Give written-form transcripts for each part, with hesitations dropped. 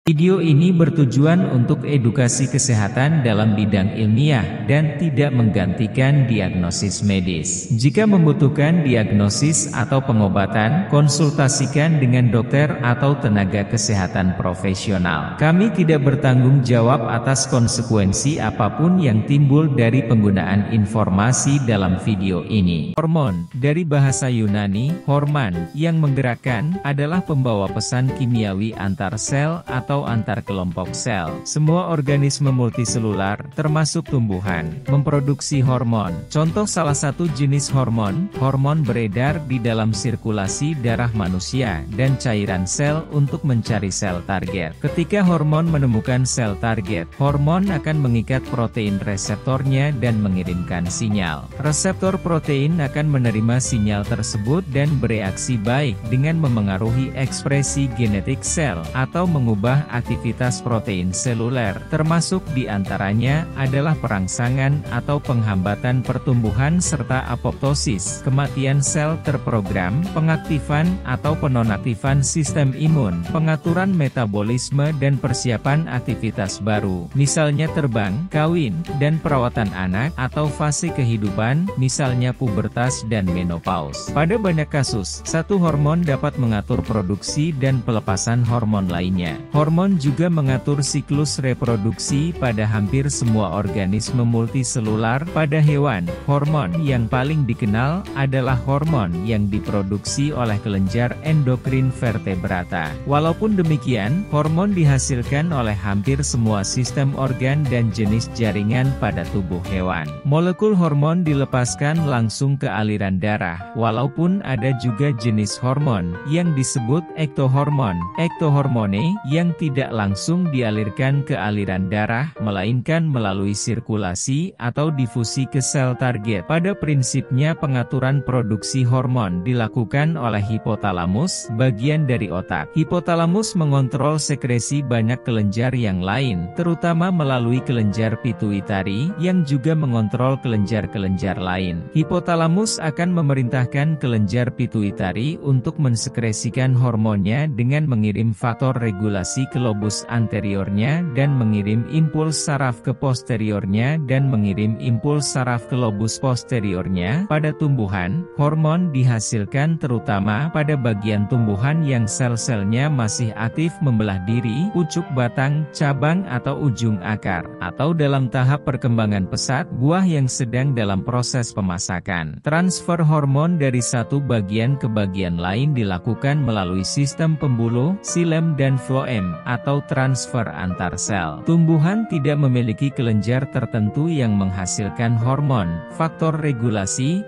Video ini bertujuan untuk edukasi kesehatan dalam bidang ilmiah dan tidak menggantikan diagnosis medis. Jika membutuhkan diagnosis atau pengobatan, konsultasikan dengan dokter atau tenaga kesehatan profesional. Kami tidak bertanggung jawab atas konsekuensi apapun yang timbul dari penggunaan informasi dalam video ini. Hormon, dari bahasa Yunani, horman, yang menggerakkan, adalah pembawa pesan kimiawi antar sel atau antar kelompok sel. Semua organisme multiselular, termasuk tumbuhan, memproduksi hormon. Contoh salah satu jenis hormon beredar di dalam sirkulasi darah manusia dan cairan sel untuk mencari sel target. Ketika hormon menemukan sel target, hormon akan mengikat protein reseptornya dan mengirimkan sinyal. Reseptor protein akan menerima sinyal tersebut dan bereaksi baik dengan memengaruhi ekspresi genetik sel atau mengubah aktivitas protein seluler, termasuk diantaranya adalah perangsangan atau penghambatan pertumbuhan serta apoptosis, kematian sel terprogram, pengaktifan atau penonaktifan sistem imun, pengaturan metabolisme dan persiapan aktivitas baru, misalnya terbang, kawin, dan perawatan anak, atau fase kehidupan, misalnya pubertas dan menopause. Pada banyak kasus, satu hormon dapat mengatur produksi dan pelepasan hormon lainnya. Hormon juga mengatur siklus reproduksi pada hampir semua organisme multiselular. Pada hewan, hormon yang paling dikenal adalah hormon yang diproduksi oleh kelenjar endokrin vertebrata. Walaupun demikian, hormon dihasilkan oleh hampir semua sistem organ dan jenis jaringan pada tubuh hewan. Molekul hormon dilepaskan langsung ke aliran darah, walaupun ada juga jenis hormon yang disebut ektohormon, ektohormone, yang tidak langsung dialirkan ke aliran darah, melainkan melalui sirkulasi atau difusi ke sel target. Pada prinsipnya pengaturan produksi hormon dilakukan oleh hipotalamus, bagian dari otak. Hipotalamus mengontrol sekresi banyak kelenjar yang lain, terutama melalui kelenjar pituitari, yang juga mengontrol kelenjar-kelenjar lain. Hipotalamus akan memerintahkan kelenjar pituitari untuk mensekresikan hormonnya dengan mengirim faktor regulasi ke lobus anteriornya dan mengirim impuls saraf ke posteriornya dan mengirim impuls saraf ke lobus posteriornya. Pada tumbuhan, hormon dihasilkan terutama pada bagian tumbuhan yang sel-selnya masih aktif membelah diri, pucuk batang, cabang atau ujung akar, atau dalam tahap perkembangan pesat, buah yang sedang dalam proses pemasakan. Transfer hormon dari satu bagian ke bagian lain dilakukan melalui sistem pembuluh, xilem dan floem, atau transfer antar sel. Tumbuhan tidak memiliki kelenjar tertentu yang menghasilkan hormon. Faktor regulasi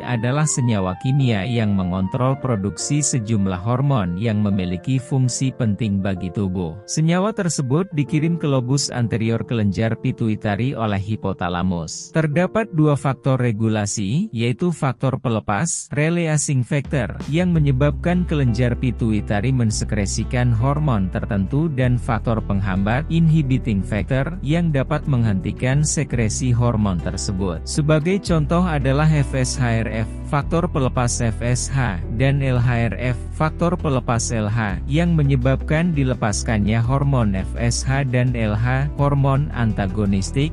adalah senyawa kimia yang mengontrol produksi sejumlah hormon yang memiliki fungsi penting bagi tubuh. Senyawa tersebut dikirim ke lobus anterior kelenjar pituitari oleh hipotalamus. Terdapat dua faktor regulasi, yaitu faktor pelepas, releasing factor, yang menyebabkan kelenjar pituitari mensekresikan hormon tertentu, dan faktor penghambat, inhibiting factor, yang dapat menghentikan sekresi hormon tersebut. Sebagai contoh adalah FSHRF, faktor pelepas FSH, dan LHRF, faktor pelepas LH, yang menyebabkan dilepaskannya hormon FSH dan LH. Hormon antagonistik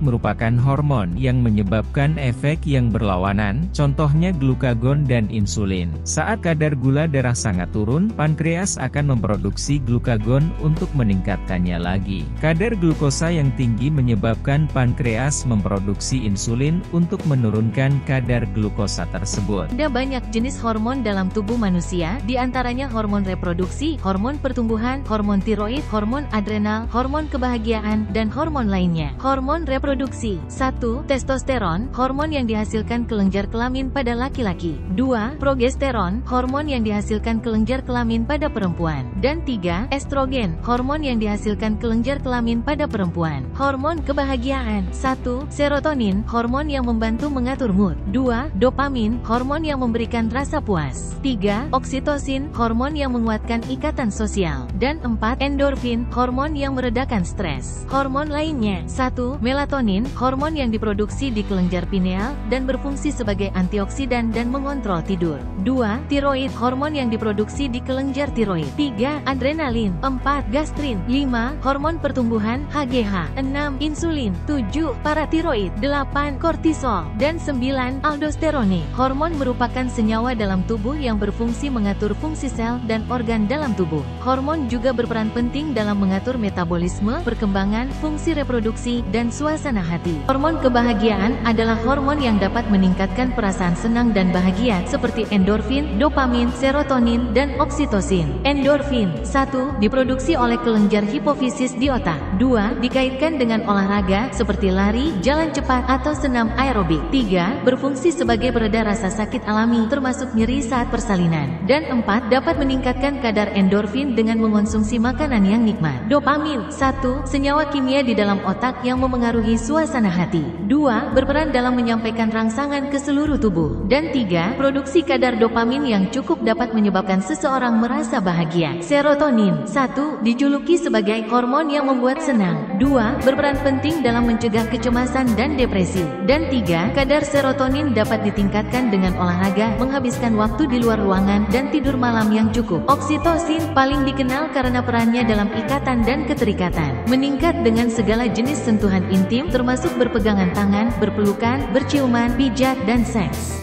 merupakan hormon yang menyebabkan efek yang berlawanan, contohnya glukagon dan insulin. Saat kadar gula darah sangat turun, pankreas akan memproduksi glukagon untuk meningkatkannya lagi. Kadar glukosa yang tinggi menyebabkan pankreas memproduksi insulin untuk menurunkan kadar glukosa tersebut. Ada banyak jenis hormon dalam tubuh manusia, diantaranya hormon reproduksi, hormon pertumbuhan, hormon tiroid, hormon adrenal, hormon kebahagiaan, dan hormon lainnya. Hormon reproduksi. 1. Testosteron, hormon yang dihasilkan kelenjar kelamin pada laki-laki. 2. Progesteron, hormon yang dihasilkan kelenjar kelamin pada perempuan. Dan 3. Estrogen, hormon yang dihasilkan kelenjar kelamin pada perempuan. Hormon kebahagiaan. 1. Serotonin, hormon yang membantu mengatur mood. 2. Dopamin, hormon yang memberikan rasa puas. 3. Oksitosin, hormon yang menguatkan ikatan sosial. Dan 4. Endorfin, hormon yang meredakan stres. Hormon lainnya. 1. Melatonin, hormon yang diproduksi di kelenjar pineal dan berfungsi sebagai antioksidan dan mengontrol tidur. 2. Tiroid, hormon yang diproduksi di kelenjar kelenjar tiroid. 3. Adrenalin. 4. Gastrin. 5. Hormon pertumbuhan HGH. 6. Insulin. 7. Paratiroid. 8. Kortisol. Dan 9. Aldosterone. Hormon merupakan senyawa dalam tubuh yang berfungsi mengatur fungsi sel dan organ dalam tubuh. Hormon juga berperan penting dalam mengatur metabolisme, perkembangan, fungsi reproduksi, dan suasana hati. Hormon kebahagiaan adalah hormon yang dapat meningkatkan perasaan senang dan bahagia seperti endorfin, dopamin, serotonin, dan oksitosin. Endorfin 1. Diproduksi oleh kelenjar hipofisis di otak. 2. Dikaitkan dengan olahraga seperti lari, jalan cepat, atau senam aerobik. 3. Berfungsi sebagai pereda rasa sakit alami termasuk nyeri saat persalinan. Dan 4. Dapat meningkatkan kadar endorfin dengan mengonsumsi makanan yang nikmat. Dopamin 1. Senyawa kimia di dalam otak yang memengaruhi suasana hati. 2. Berperan dalam menyampaikan rangsangan ke seluruh tubuh. Dan 3. Produksi kadar dopamin yang cukup dapat menyebabkan seseorang merasa bahagia. Serotonin 1. Dijuluki sebagai hormon yang membuat senang. 2. Berperan penting dalam mencegah kecemasan dan depresi. Dan 3. Kadar serotonin dapat ditingkatkan dengan olahraga, menghabiskan waktu di luar ruangan, dan tidur malam yang cukup. Oksitosin paling dikenal karena perannya dalam ikatan dan keterikatan. Meningkat dengan segala jenis sentuhan intim termasuk berpegangan tangan, berpelukan, berciuman, pijat, dan seks.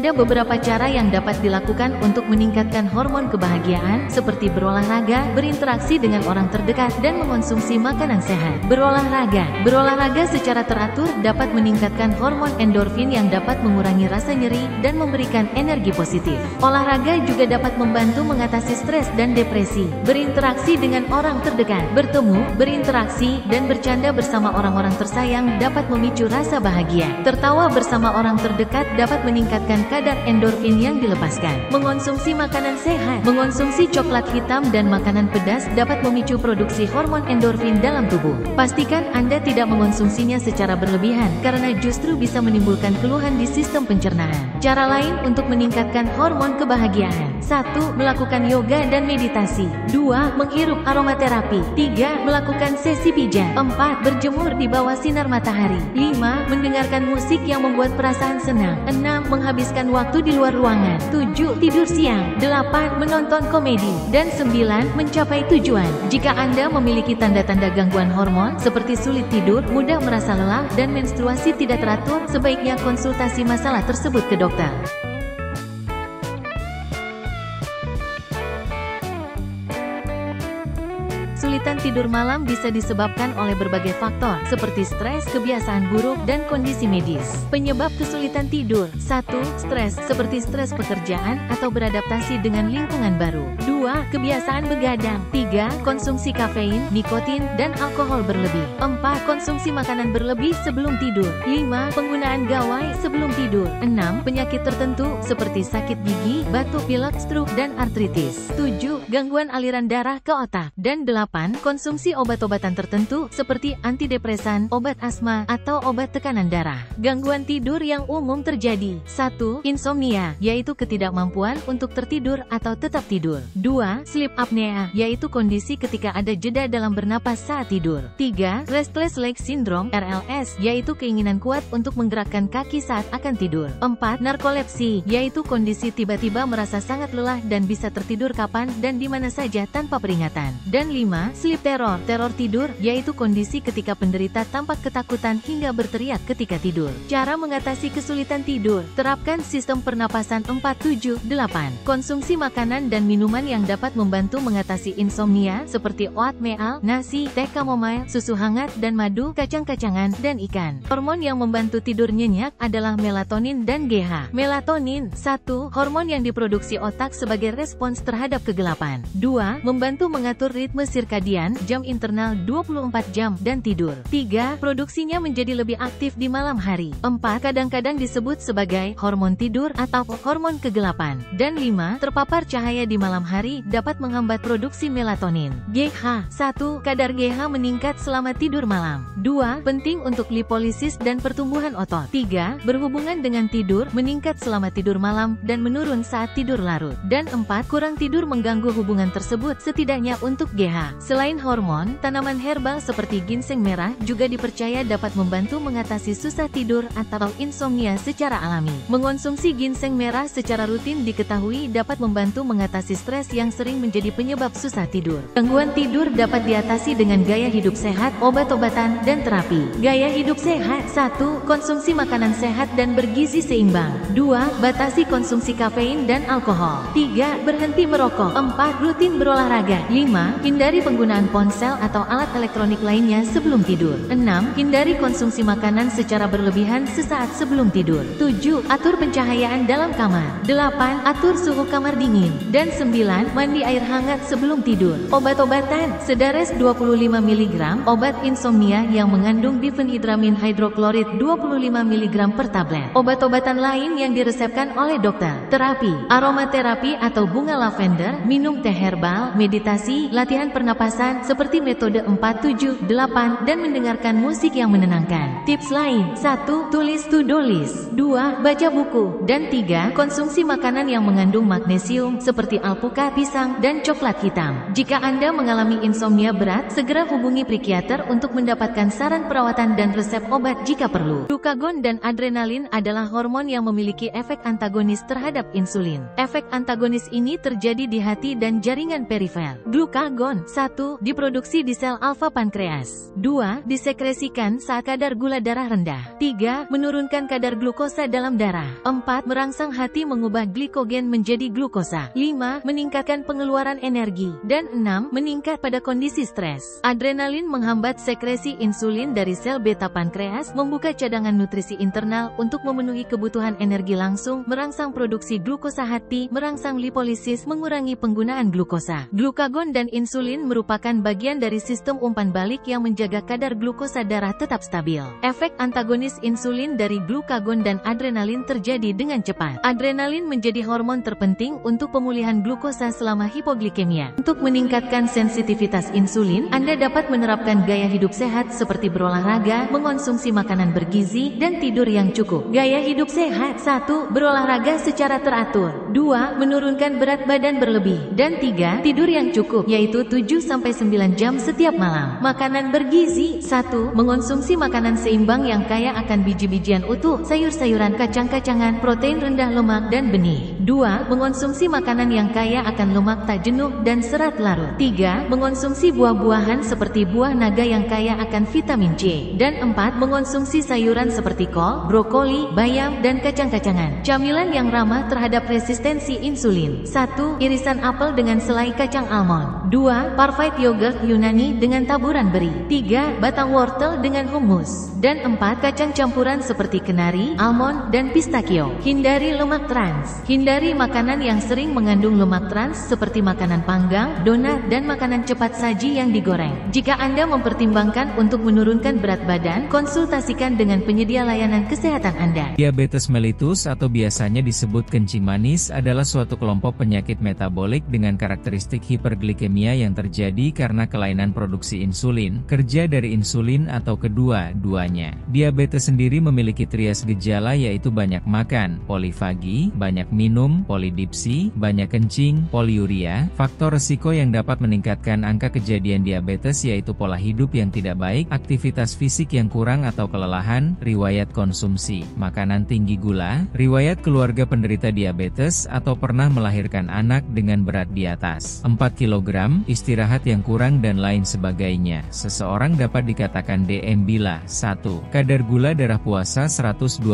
Ada beberapa cara yang dapat dilakukan untuk meningkatkan hormon kebahagiaan, seperti berolahraga, berinteraksi dengan orang terdekat, dan mengonsumsi makanan sehat. Berolahraga secara teratur dapat meningkatkan hormon endorfin yang dapat mengurangi rasa nyeri dan memberikan energi positif. Olahraga juga dapat membantu mengatasi stres dan depresi. Berinteraksi dengan orang terdekat, bertemu, berinteraksi, dan bercanda bersama orang-orang tersayang dapat memicu rasa bahagia. Tertawa bersama orang terdekat dapat meningkatkan kadar endorfin yang dilepaskan. Mengonsumsi makanan sehat. Mengonsumsi coklat hitam dan makanan pedas dapat memicu produksi hormon endorfin dalam tubuh. Pastikan Anda tidak mengonsumsinya secara berlebihan, karena justru bisa menimbulkan keluhan di sistem pencernaan. Cara lain untuk meningkatkan hormon kebahagiaan. 1. Melakukan yoga dan meditasi. 2. Menghirup aromaterapi. 3. Melakukan sesi pijat. 4. Berjemur di bawah sinar matahari. 5. Mendengarkan musik yang membuat perasaan senang. 6. Menghabiskan waktu di luar ruangan. 7. Tidur siang. 8. Menonton komedi. Dan 9. Mencapai tujuan. Jika Anda memiliki tanda-tanda gangguan hormon seperti sulit tidur, mudah merasa lelah, dan menstruasi tidak teratur, sebaiknya konsultasi masalah tersebut ke dokter. Kesulitan tidur malam bisa disebabkan oleh berbagai faktor, seperti stres, kebiasaan buruk, dan kondisi medis. Penyebab kesulitan tidur. 1. Stres, seperti stres pekerjaan atau beradaptasi dengan lingkungan baru. 2. Kebiasaan begadang. 3. Konsumsi kafein, nikotin, dan alkohol berlebih. 4. Konsumsi makanan berlebih sebelum tidur. 5. Penggunaan gawai sebelum tidur. 6. Penyakit tertentu, seperti sakit gigi, batuk pilek, stroke, dan artritis. 7. Gangguan aliran darah ke otak. Dan 8. Konsumsi obat-obatan tertentu seperti antidepresan, obat asma, atau obat tekanan darah. Gangguan tidur yang umum terjadi. 1. Insomnia, yaitu ketidakmampuan untuk tertidur atau tetap tidur. 2. Sleep apnea, yaitu kondisi ketika ada jeda dalam bernapas saat tidur. 3. Restless leg syndrome, RLS, yaitu keinginan kuat untuk menggerakkan kaki saat akan tidur. 4. Narkolepsi, yaitu kondisi tiba-tiba merasa sangat lelah dan bisa tertidur kapan dan di mana saja tanpa peringatan. Dan 5. Sleep terror, teror tidur, yaitu kondisi ketika penderita tampak ketakutan hingga berteriak ketika tidur. Cara mengatasi kesulitan tidur. Terapkan sistem pernapasan 4-7-8. Konsumsi makanan dan minuman yang dapat membantu mengatasi insomnia, seperti oatmeal, nasi, teh chamomile, susu hangat dan madu, kacang-kacangan, dan ikan. Hormon yang membantu tidur nyenyak adalah melatonin dan GH. Melatonin 1. Hormon yang diproduksi otak sebagai respons terhadap kegelapan. 2. Membantu mengatur ritme sirkadian, jam internal 24 jam, dan tidur. 3. Produksinya menjadi lebih aktif di malam hari. 4. Kadang-kadang disebut sebagai hormon tidur atau hormon kegelapan. Dan 5. Terpapar cahaya di malam hari dapat menghambat produksi melatonin. GH 1. Kadar GH meningkat selama tidur malam. 2. Penting untuk lipolisis dan pertumbuhan otot. 3. Berhubungan dengan tidur, meningkat selama tidur malam dan menurun saat tidur larut. Dan 4. Kurang tidur mengganggu hubungan tersebut, setidaknya untuk GH. Selain hormon, tanaman herbal seperti ginseng merah juga dipercaya dapat membantu mengatasi susah tidur atau insomnia secara alami. Mengonsumsi ginseng merah secara rutin diketahui dapat membantu mengatasi stres yang sering menjadi penyebab susah tidur. Gangguan tidur dapat diatasi dengan gaya hidup sehat, obat-obatan, dan terapi. Gaya hidup sehat. 1. Konsumsi makanan sehat dan bergizi seimbang. 2. Batasi konsumsi kafein dan alkohol. 3. Berhenti merokok. 4. Rutin berolahraga. 5. Hindari penggunaan ponsel atau alat elektronik lainnya sebelum tidur. 6. Hindari konsumsi makanan secara berlebihan sesaat sebelum tidur. 7. Atur pencahayaan dalam kamar. 8. Atur suhu kamar dingin. Dan 9. Mandi air hangat sebelum tidur. Obat-obatan. Sedares 25 mg obat insomnia yang mengandung difenhidramin hidroklorid 25 mg per tablet. Obat-obatan lain yang diresepkan oleh dokter. Terapi, aromaterapi atau bunga lavender, minum teh herbal, meditasi, latihan pernapasan seperti metode 4-7-8 dan mendengarkan musik yang menenangkan. Tips lain: 1. Tulis to-do list. 2. Baca buku. Dan 3. Konsumsi makanan yang mengandung magnesium seperti alpukat, pisang, dan coklat hitam. Jika Anda mengalami insomnia berat, segera hubungi psikiater untuk mendapatkan saran perawatan dan resep obat jika perlu. Glukagon dan adrenalin adalah hormon yang memiliki efek antagonis terhadap insulin. Efek antagonis ini terjadi di hati dan jaringan perifer. Glukagon 1. Diproduksi di sel alfa pankreas. 2. Disekresikan saat kadar gula darah rendah. 3. Menurunkan kadar glukosa dalam darah. 4. Merangsang hati mengubah glikogen menjadi glukosa. 5. Meningkatkan pengeluaran energi. Dan 6. Meningkat pada kondisi stres. Adrenalin menghambat sekresi insulin dari sel beta pankreas, membuka cadangan nutrisi internal untuk memenuhi kebutuhan energi langsung, merangsang produksi glukosa hati, merangsang lipolisis, mengurangi penggunaan glukosa. Glukagon dan insulin merupakan bagian dari sistem umpan balik yang menjaga kadar glukosa darah tetap stabil. Efek antagonis insulin dari glukagon dan adrenalin terjadi dengan cepat. Adrenalin menjadi hormon terpenting untuk pemulihan glukosa selama hipoglikemia. Untuk meningkatkan sensitivitas insulin, Anda dapat menerapkan gaya hidup sehat seperti berolahraga, mengonsumsi makanan bergizi, dan tidur yang cukup. Gaya hidup sehat. 1. Berolahraga secara teratur. 2. Menurunkan berat badan berlebih. Dan 3. Tidur yang cukup, yaitu 7-9 jam setiap malam. Makanan bergizi. 1. Mengonsumsi makanan seimbang yang kaya akan biji-bijian utuh, sayur-sayuran, kacang-kacangan, protein rendah lemak, dan benih. 2. Mengonsumsi makanan yang kaya akan lemak tak jenuh dan serat larut. 3. Mengonsumsi buah-buahan seperti buah naga yang kaya akan vitamin C. Dan 4. Mengonsumsi sayuran seperti kol, brokoli, bayam, dan kacang-kacangan. Camilan yang ramah terhadap resistensi insulin. 1. Irisan apel dengan selai kacang almond. 2. Parfait yogurt Yunani dengan taburan beri. 3. Batang wortel dengan hummus. Dan 4. Kacang campuran seperti kenari, almond, dan pistachio. Hindari lemak trans. Hindari makanan yang sering mengandung lemak trans seperti makanan panggang, donat, dan makanan cepat saji yang digoreng. Jika Anda mempertimbangkan untuk menurunkan berat badan, konsultasikan dengan penyedia layanan kesehatan Anda. Diabetes mellitus atau biasanya disebut kencing manis adalah suatu kelompok penyakit metabolik dengan karakteristik hiperglikemia yang terjadi karena kelainan produksi insulin, kerja dari insulin atau kedua-duanya. Diabetes sendiri memiliki trias gejala yaitu banyak makan, polifagi, banyak minum, polidipsi, banyak kencing, poliuria. Faktor resiko yang dapat meningkatkan angka kejadian diabetes yaitu pola hidup yang tidak baik, aktivitas fisik yang kurang atau kelelahan, riwayat konsumsi makanan tinggi gula, riwayat keluarga penderita diabetes atau pernah melahirkan anak dengan berat di atas 4 kg, istirahat yang kurang dan lain sebagainya. Seseorang dapat dikatakan DM bila 1. Kadar gula darah puasa 126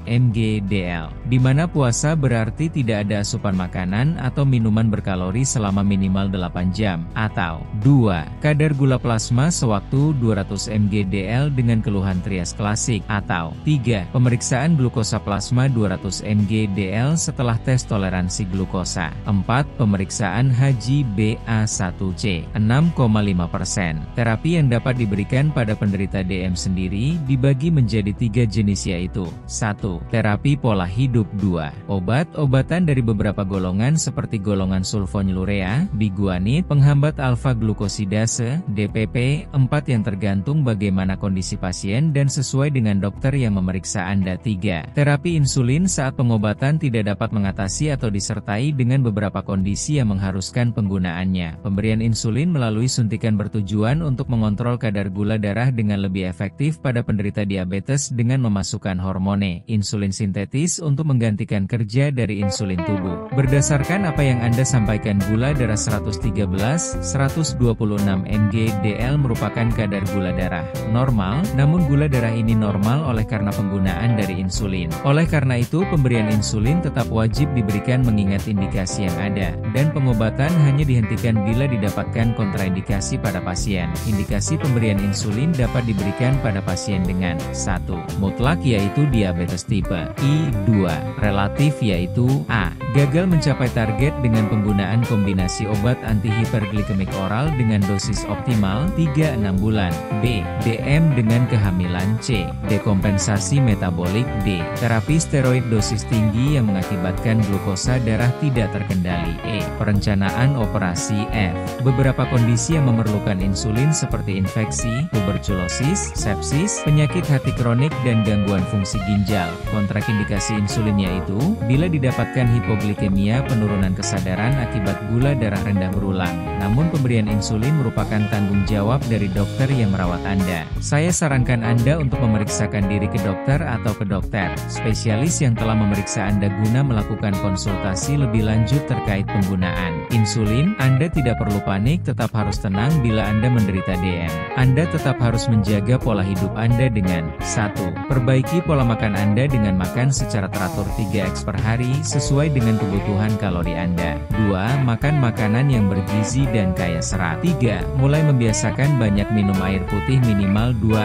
mg/dl, di mana puasa berarti tidak ada asupan makanan atau minuman berkalori selama minimal 8 jam, atau 2. Kadar gula plasma sewaktu 200 mg/dl dengan keluhan trias klasik, atau 3. Pemeriksaan glukosa plasma 200 mg/dl setelah tes toleransi glukosa. 4. Pemeriksaan HbA1c 6,5%. Terapi yang dapat diberikan pada penderita DM sendiri dibagi menjadi 3 jenis yaitu 1. Terapi pola hidup. 2. Obat-obatan dari beberapa golongan seperti golongan sulfonylurea, biguanid, penghambat alfa-glukosidase, DPP. 4. Yang tergantung bagaimana kondisi pasien dan sesuai dengan dokter yang memeriksa Anda. 3. Terapi insulin saat pengobatan tidak dapat mengatasi atau disertai dengan beberapa kondisi yang mengharuskan penggunaannya. Anda. Pemberian insulin melalui suntikan bertujuan untuk mengontrol kadar gula darah dengan lebih efektif pada penderita diabetes dengan memasukkan hormone insulin sintetis untuk menggantikan kerja dari insulin tubuh. Berdasarkan apa yang Anda sampaikan, gula darah 113/126 mg/dl merupakan kadar gula darah normal, namun gula darah ini normal oleh karena penggunaan dari insulin. Oleh karena itu, pemberian insulin tetap wajib diberikan mengingat indikasi yang ada, dan pengobatan hanya dihentikan bila didapatkan kontraindikasi pada pasien. Indikasi pemberian insulin dapat diberikan pada pasien dengan 1. Mutlak yaitu diabetes tipe I, 2. Relatif yaitu A. Gagal mencapai target dengan penggunaan kombinasi obat antihiperglikemik oral dengan dosis optimal 3-6 bulan. B. DM dengan kehamilan. C. Dekompensasi metabolik. D. Terapi steroid dosis tinggi yang mengakibatkan glukosa darah tidak terkendali. E. Perencanaan operasi. F. Beberapa kondisi yang memerlukan insulin seperti infeksi, tuberkulosis, sepsis, penyakit hati kronik, dan gangguan fungsi ginjal. Kontraindikasi insulin yaitu bila didapatkan hipoglikemia, penurunan kesadaran akibat gula darah rendah berulang. Namun pemberian insulin merupakan tanggung jawab dari dokter yang merawat Anda. Saya sarankan Anda untuk memeriksakan diri ke dokter atau ke dokter spesialis yang telah memeriksa Anda guna melakukan konsultasi lebih lanjut terkait penggunaan insulin. Anda tidak perlu panik, tetap harus tenang bila Anda menderita DM. Anda tetap harus menjaga pola hidup Anda dengan 1. Perbaiki pola makan Anda dengan makan secara teratur 3x per hari sesuai dengan kebutuhan kalori Anda. 2. Makan makanan yang bergizi dan kaya serat. 3. Mulai membiasakan banyak minum air putih minimal 2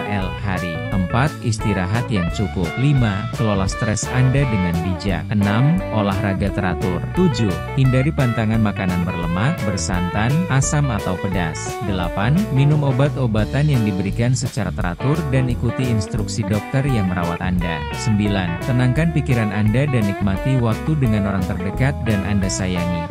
hari. 4. Istirahat yang cukup. 5. Kelola stres Anda dengan bijak. 6. Olahraga teratur. 7. Hindari pantangan makanan berlemak, bersantan, asam atau pedas. 8. Minum obat-obatan yang diberikan secara teratur dan ikuti instruksi dokter yang merawat Anda. 9. Tenangkan pikiran Anda dan nikmati waktu dengan orang terdekat dan Anda sayangi.